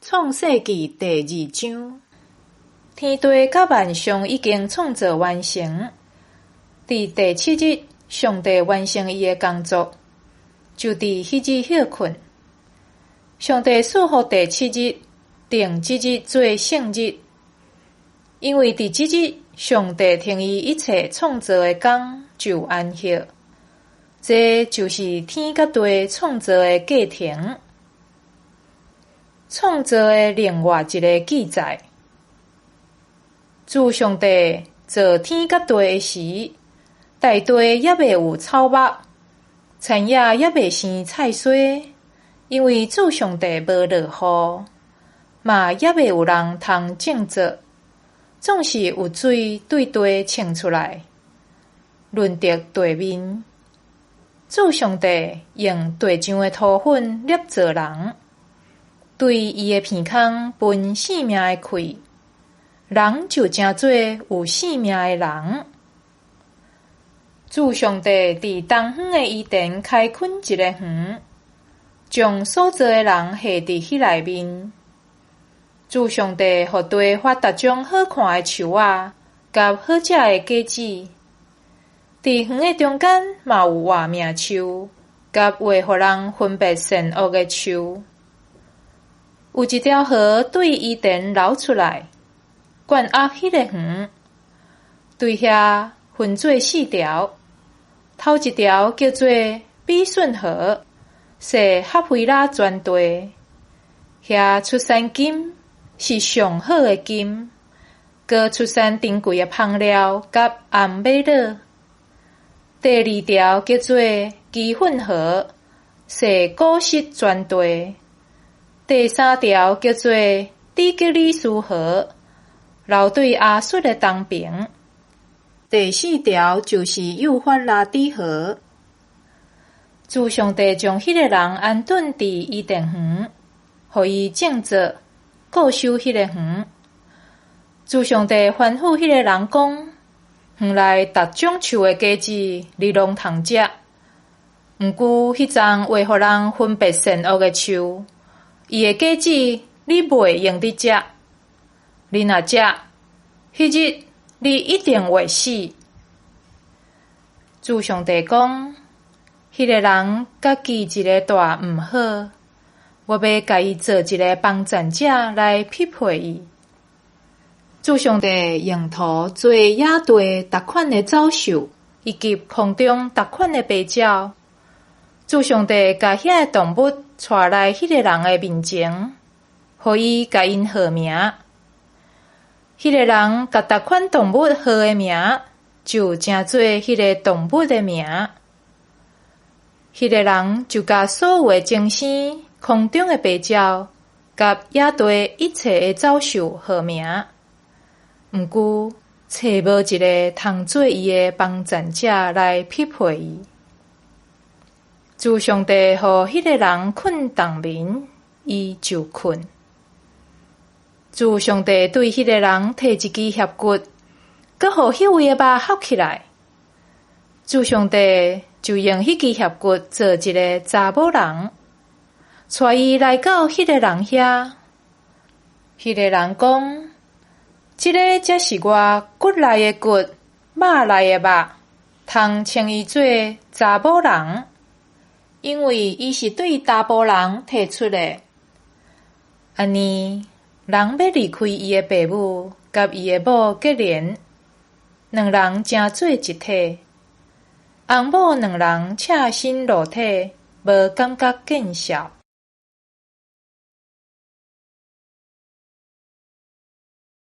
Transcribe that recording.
创世纪第2章，天地甲万象已经创造完成。伫第7日，上帝完成伊的工作，就伫迄日休困。上帝赐予第7日，定即日做圣日，因为伫即日，上帝停伊一切创造的工，就安息。这就是天甲地创造的过程。创造的另外一个记载，自上帝造天甲地的时，大地也未有草木，田野也未生菜荽，因为主上帝无落雨，嘛也未有人通种植，总是有水对地冲出来，润泽地面。主上帝用地上的土粉捏造人，对伊的鼻孔分生命的气，人就成做有生命的人。主上帝伫东方的伊甸开垦一个园，将所造的人下伫迄内面。主上帝互地发逐种好看的树仔，甲好食的果子。伫园的中间嘛有活命树，甲会互人分别善恶的树。有一条河对伊甸流出来，灌压迄个园，对遐分做4条。头一条叫做比顺河，是哈菲拉全地，遐出产金，是上好的金，佮出产珍贵的香料甲红玛瑙。第2条叫做基混河，是古实全地。第3条叫做底格里斯河，流对亚述的东边。第4条就是幼发拉底河。主上帝将迄个人安顿伫伊甸园，互伊种植、固守迄个园。主上帝吩咐迄个人讲：园内逐种树的果子，你拢通食。毋过迄丛会互人分别善恶的树，伊的果子你袂用得食。你若食，迄日你一定会死。主上帝讲，迄个人甲记一个大毋好，我要甲伊做一个帮战者来匹配伊。主上帝用土做野地逐款的走兽，以及空中逐款的飞鸟。主上帝甲遐个动物带来迄个人的面前，互伊甲因号名。迄个人甲逐款动物号的名，就成做迄个动物的名。迄个人就甲所有的精星、空中的飞鸟，甲野地一切的走兽号名。毋过，找无一个通做伊的帮战者来匹配伊。主上帝互迄个人困冬眠，伊就困。主上帝对迄个人摕一支肋骨，佮互迄位的肉合起来。主上帝就用迄支肋骨做一个查某人，带伊来到迄个人遐。迄个人讲：这个才是我骨内的骨，肉内的肉，通称伊做查某人，因为伊是对查甫人摕出的。安尼，人要离开伊的爸母，甲伊的某结连，两人成做一体。翁某两人赤身裸体，无感觉见笑。